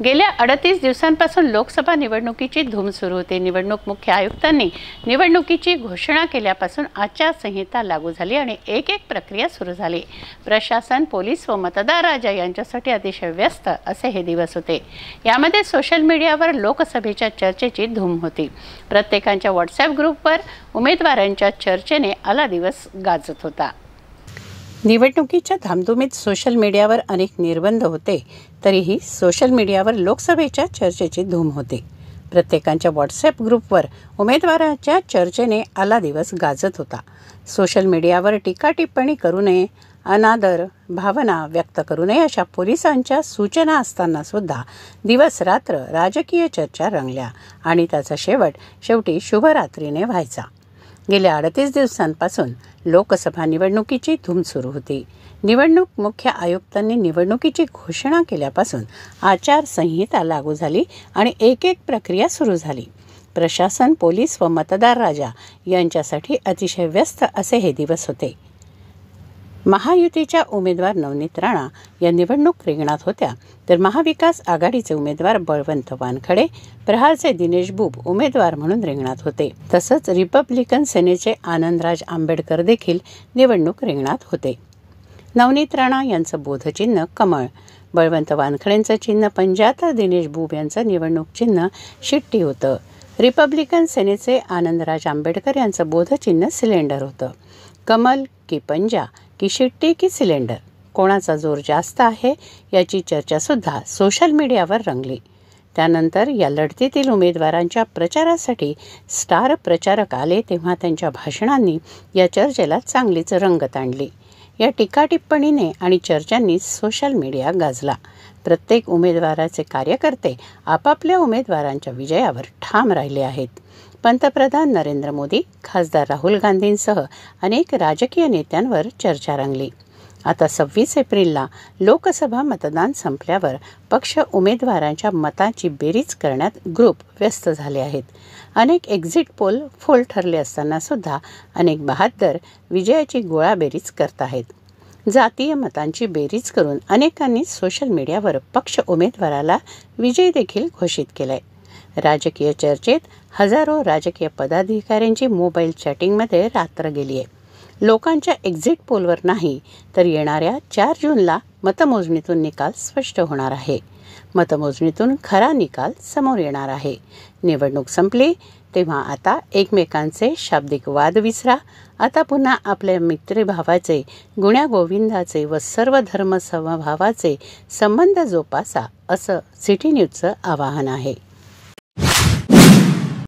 गेल्या 38 दिवसांपासून लोकसभा निवडणुकीची धूम सुरू होती। निवडणूक मुख्य आयुक्तांनी निवडणुकीची घोषणा केल्यापासून आचारसंहिता लागू झाली आणि एक प्रक्रिया सुरू झाली। प्रशासन, पोलीस व मतदार राजा यांच्यासाठी अतिशय व्यस्त असे हे दिवस होते। यामध्ये सोशल मीडियावर लोकसभेच्या चर्चेची धूम होती। प्रत्येकाच्या व्हॉट्सॲप ग्रुपवर उमेदवारांच्या चर्चेने आला दिवस गाजत होता। निवडणुकीच्या धामधुमीत सोशल मीडियावर अनेक निर्बंध होते, तरीही सोशल मीडियावर लोकसभेच्या चर्चेची धूम होती। प्रत्येकाच्या व्हॉट्सॲप ग्रुपवर उमेदवाराच्या चर्चेने आला दिवस गाजत होता। सोशल मीडियावर टीका टिप्पणी करू नये, अनादर भावना व्यक्त करू नये अशा पोलिसांच्या सूचना असताना सुद्धा दिवस रात्र राजकीय चर्चा रंगल्या आणि त्याचा शेवटी शुभरात्रीने व्हायचा। गेल्या 38 दिवसांपासून लोकसभा निवडणुकीची धूम सुरू होती। निवडणूक मुख्य आयुक्तांनी निवडणुकीची घोषणा केल्यापासून आचारसंहिता लागू झाली आणि एक प्रक्रिया सुरू झाली। प्रशासन, पोलीस व मतदार राजा यांच्यासाठी अतिशय व्यस्त असे हे दिवस होते। महायुतीच्या उमेदवार नवनीत राणा या निवडणूक रिंगणात होत्या, तर महाविकास आघाडीचे उमेदवार बळवंत वानखडे, प्रहारचे दिनेश बुब उमेदवार म्हणून रिंगणात होते। तसंच रिपब्लिकन सेनेचे आनंदराज आंबेडकर देखील निवडणूक रिंगणात होते। नवनीत राणा यांचं बोधचिन्ह कमळ, बळवंत वानखडेंचं चिन्ह पंजा, तर दिनेश बुब यांचं निवडणूक चिन्ह शिट्टी होतं। रिपब्लिकन सेनेचे आनंदराज आंबेडकर यांचं बोधचिन्ह सिलेंडर होतं। कमल की पंजा की शिट्टी की सिलेंडर, कोणाचा जोर जास्त आहे याची चर्चासुद्धा सोशल मीडियावर रंगली। त्यानंतर या लढतीतील उमेदवारांच्या प्रचारासाठी स्टार प्रचारक आले, तेव्हा त्यांच्या भाषणांनी या चर्चेला चांगलीच रंगत आणली। या टीका टिप्पणीने आणि चर्चांनी सोशल मीडिया गाजला। प्रत्येक उमेदवाराचे कार्यकर्ते आपापल्या उमेदवारांच्या विजयावर ठाम राहिले आहेत। पंतप्रधान नरेंद्र मोदी, खासदार राहुल गांधींसह अनेक राजकीय नेत्यांवर चर्चा रंगली। आता 26 एप्रिलला लोकसभा मतदान संपल्यावर पक्ष उमेदवारांच्या मतांची बेरीज करण्यात ग्रुप व्यस्त झाले आहेत। अनेक एक्झिट पोल फोल ठरले असताना सुद्धा अनेक बहाद्दर विजयाची गोळाबेरीज करत आहेत। जातीय मतांची बेरीज करून अनेकांनी सोशल मीडियावर पक्ष उमेदवाराला विजयी देखील घोषित केलाय। राजकीय चर्चेत हजारो राजकीय पदाधिकाऱ्यांची मोबाईल चॅटिंगमध्ये रात्र गेली आहे। लोकांच्या एक्झिट पोलवर नाही, तर येणाऱ्या 4 जूनला मतमोजणीतून निकाल स्पष्ट होणार आहे। मतमोजणीतून खरा निकाल समोर येणार आहे। निवडणूक संपली तेव्हा आता एकमेकांचे शाब्दिक वाद विसरा। आता पुन्हा आपल्या मित्रभावाचे, गुण्यागोविंदाचे व सर्व धर्म समभावाचे संबंध जोपासा, असं सिटी न्यूजचं आवाहन आहे।